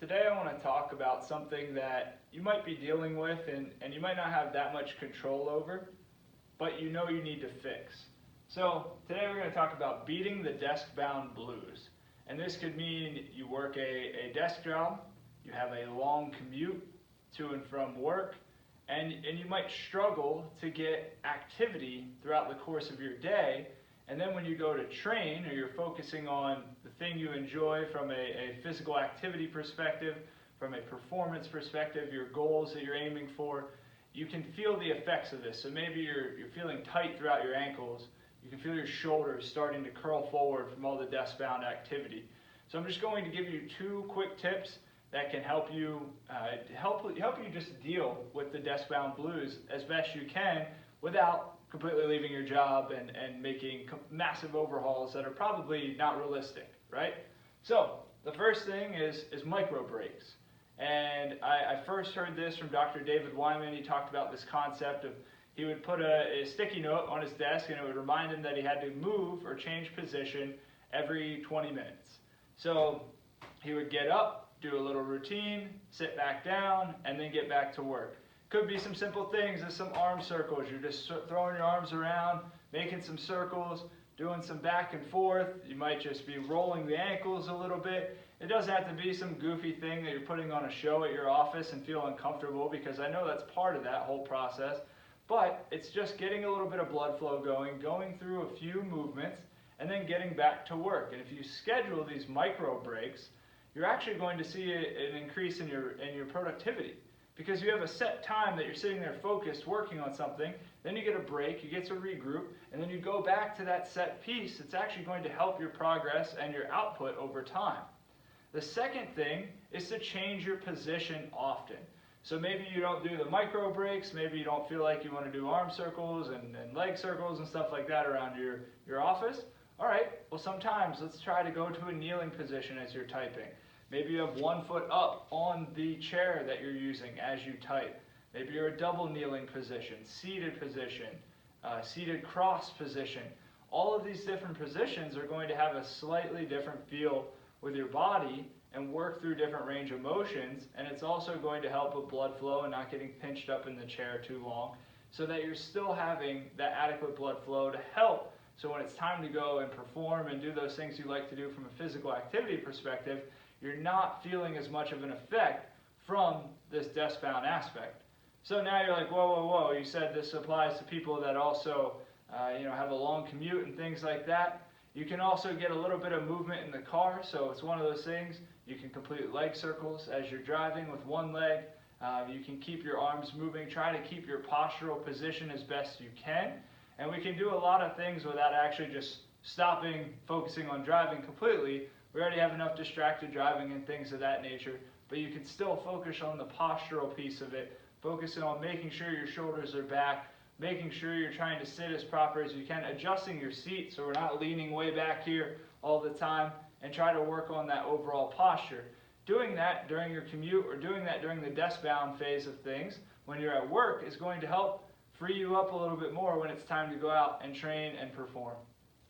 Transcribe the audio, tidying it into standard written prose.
Today I want to talk about something that you might be dealing with and you might not have that much control over, but you know you need to fix. So today we're going to talk about beating the desk-bound blues. And this could mean you work a desk job, you have a long commute to and from work, and you might struggle to get activity throughout the course of your day. And then when you go to train, or you're focusing on the thing you enjoy from a physical activity perspective, from a performance perspective, your goals that you're aiming for, you can feel the effects of this. So maybe you're feeling tight throughout your ankles. You can feel your shoulders starting to curl forward from all the desk-bound activity. So I'm just going to give you two quick tips that can help you just deal with the desk-bound blues as best you can without completely leaving your job and making massive overhauls that are probably not realistic, right? So the first thing is micro breaks. And I first heard this from Dr. David Wyman. He talked about this concept of he would put a sticky note on his desk and it would remind him that he had to move or change position every 20 minutes. So he would get up, do a little routine, sit back down, and then get back to work. Could be some simple things as some arm circles. You're just throwing your arms around, making some circles, doing some back and forth. You might just be rolling the ankles a little bit. It doesn't have to be some goofy thing that you're putting on a show at your office and feel uncomfortable, because I know that's part of that whole process. But it's just getting a little bit of blood flow going through a few movements, and then getting back to work. And if you schedule these micro breaks, you're actually going to see an increase in your productivity. Because you have a set time that you're sitting there focused working on something, then you get a break, you get to regroup, and then you go back to that set piece. It's actually going to help your progress and your output over time. The second thing is to change your position often. So maybe you don't do the micro breaks, maybe you don't feel like you want to do arm circles and leg circles and stuff like that around your office. All right, well sometimes let's try to go to a kneeling position as you're typing. Maybe you have one foot up on the chair that you're using as you type. Maybe you're a double kneeling position, seated cross position. All of these different positions are going to have a slightly different feel with your body and work through different range of motions, and it's also going to help with blood flow and not getting pinched up in the chair too long, so that you're still having that adequate blood flow to help. So when it's time to go and perform and do those things you like to do from a physical activity perspective, you're not feeling as much of an effect from this desk-bound aspect. So now you're like, whoa, you said this applies to people that also have a long commute and things like that. You can also get a little bit of movement in the car, so it's one of those things. You can complete leg circles as you're driving with one leg. You can keep your arms moving, try to keep your postural position as best you can. And we can do a lot of things without actually just stopping, focusing on driving completely. We already have enough distracted driving and things of that nature, but you can still focus on the postural piece of it, focusing on making sure your shoulders are back, making sure you're trying to sit as proper as you can, adjusting your seat so we're not leaning way back here all the time, and try to work on that overall posture. Doing that during your commute or doing that during the desk-bound phase of things when you're at work is going to help free you up a little bit more when it's time to go out and train and perform.